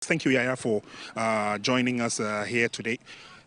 Thank you, Yaya, for joining us here today.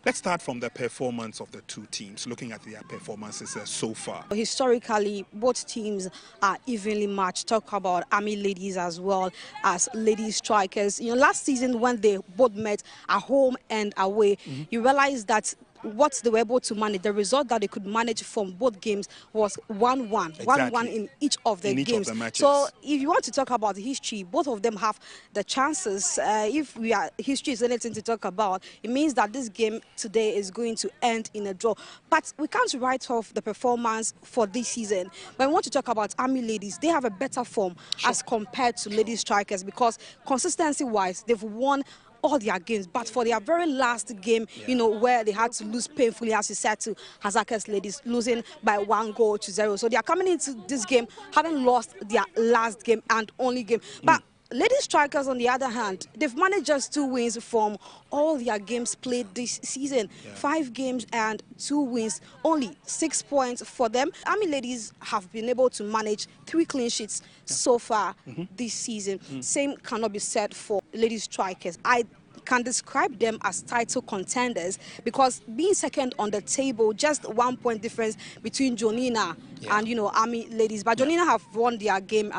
Let's start from the performance of the two teams, looking at their performances so far. Historically, both teams are evenly matched. Talk about Army Ladies as well as Ladystrikers. Last season when they both met at home and away, you realize that what they were able to manage, the result that they could manage from both games was 1-1. Exactly. 1-1 in each of the games. So if you want to talk about the history, both of them have the chances. If history is anything to talk about, it means that this game today is going to end in a draw. But we can't write off the performance for this season. When we want to talk about Army Ladies, they have a better form as compared to Ladystrikers, because consistency-wise, they've won all their games, but for their very last game, where they had to lose painfully, as you said, to Hazakah's Ladies, losing by 1-0. So they are coming into this game having lost their last game and only game. But Ladystrikers, on the other hand, they've managed just 2 wins from all their games played this season. 5 games and 2 wins, only 6 points for them. Army Ladies have been able to manage 3 clean sheets so far this season. Same cannot be said for Ladystrikers. I can describe them as title contenders because being second on the table, just 1 point difference between Jonina and Army Ladies. But Jonina have won their game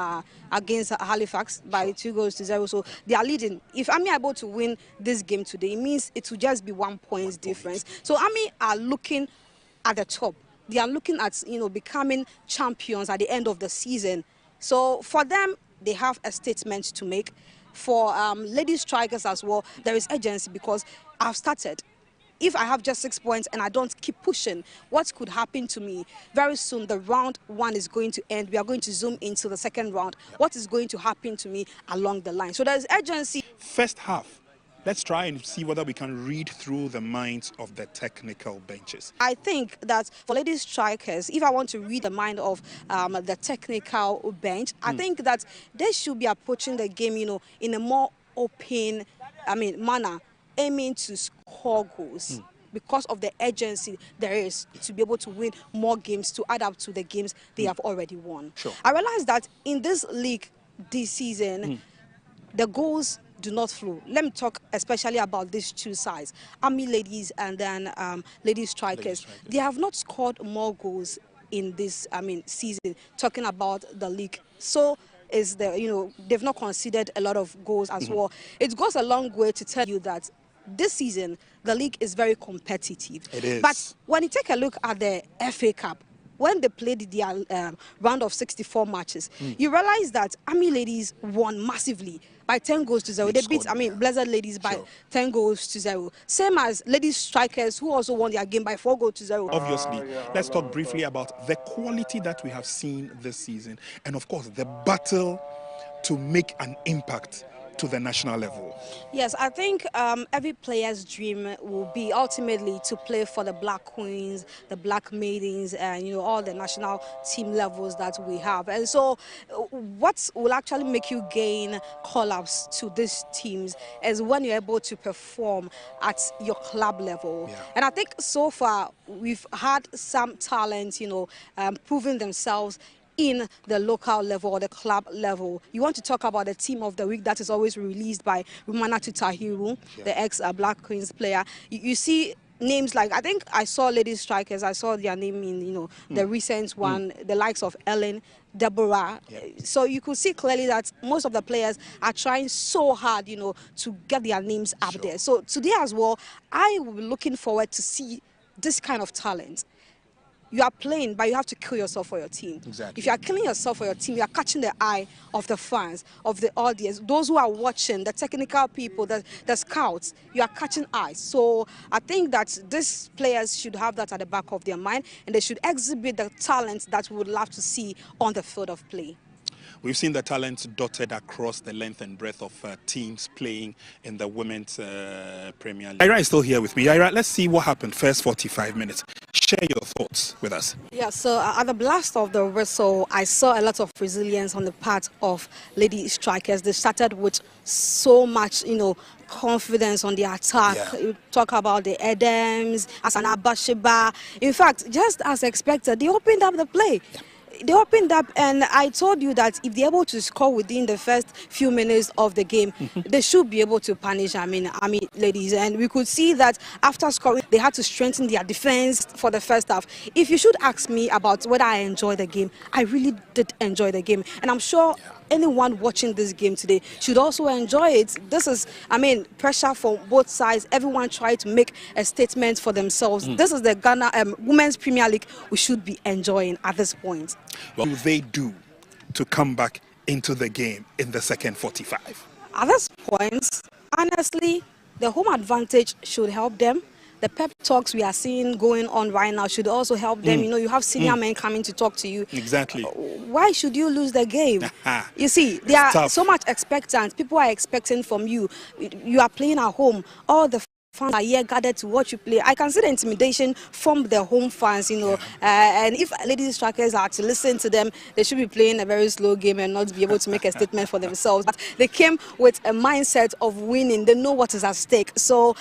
against Halifax by 2-0, so they are leading. If Army are able to win this game today, it means it will just be 1 point difference. So Army are looking at the top. They are looking at becoming champions at the end of the season. So for them, they have a statement to make. For Ladystrikers as well, there is urgency because I've started. If I have just 6 points and I don't keep pushing, what could happen to me? Very soon, the round 1 is going to end. We are going to zoom into the second round. What is going to happen to me along the line? So there's urgency. First half. Let's try and see whether we can read through the minds of the technical benches. I think that for Ladystrikers, if I want to read the mind of the technical bench, I think that they should be approaching the game, in a more open, manner, aiming to score goals. Because of the urgency there is to be able to win more games, to add up to the games they have already won. I realize that in this league this season, the goals do not flow. Let me talk especially about these two sides, Army Ladies and then Ladystrikers. They have not scored more goals in this season, talking about the league. So is they've not conceded a lot of goals as well. It goes a long way to tell you that this season the league is very competitive. It is. But when you take a look at the FA Cup, when they played their round of 64 matches, you realize that Army Ladies won massively by 10-0. They beat, Blessed Ladies by 10-0. Same as Ladystrikers, who also won their game by 4-0. Obviously, let's talk briefly about the quality that we have seen this season, and of course, the battle to make an impact to the national level. Yes, I think every player's dream will be ultimately to play for the Black Queens, the Black Maidens, and all the national team levels that we have. And so what will actually make you gain call-ups to these teams is when you're able to perform at your club level. And I think so far we've had some talent, proving themselves in the local level or the club level. You want to talk about the team of the week that is always released by Rumanatu Tahiru, the ex-Black Queens player. You see names like, I think I saw Ladystrikers, I saw their name in the recent one, the likes of Ellen, Deborah. So you could see clearly that most of the players are trying so hard, to get their names up there. So today as well, I will be looking forward to see this kind of talent. You are playing, but you have to kill yourself for your team. If you are killing yourself for your team, you are catching the eye of the fans, of the audience, those who are watching, the technical people, the scouts. You are catching eyes. So I think that these players should have that at the back of their mind, and they should exhibit the talent that we would love to see on the field of play. We've seen the talent dotted across the length and breadth of teams playing in the Women's Premier League. Ira is still here with me. Ira, let's see what happened first 45 minutes. Share your thoughts with us. Yeah, so at the blast of the whistle, I saw a lot of resilience on the part of Ladystrikers. They started with so much, confidence on the attack. You talk about the Adams, Asana Bashiba. In fact, just as expected, they opened up the play. They opened up, and I told you that if they're able to score within the first few minutes of the game, they should be able to punish, Army ladies. And we could see that after scoring, they had to strengthen their defense for the first half. If you should ask me about whether I enjoyed the game, I really did enjoy the game. And I'm sure anyone watching this game today should also enjoy it. This is, pressure from both sides. Everyone tried to make a statement for themselves. This is the Ghana Women's Premier League we should be enjoying at this point. What do they do to come back into the game in the second 45? At this point, honestly, the home advantage should help them. The pep talks we are seeing going on right now should also help them. You know, you have senior men coming to talk to you. Exactly. Why should you lose the game? You see, they are so much expectant. People are expecting from you. You are playing at home. All the fans are here gathered to watch you play. I can see the intimidation from the home fans, you know. And if Ladystrikers are to listen to them, they should be playing a very slow game and not be able to make a statement for themselves. But they came with a mindset of winning. They know what is at stake. So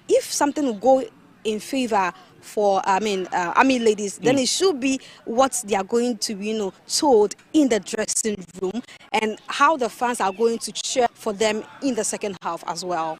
if something will go in favor for ladies, then it should be what they are going to be, told in the dressing room, and how the fans are going to cheer for them in the second half as well.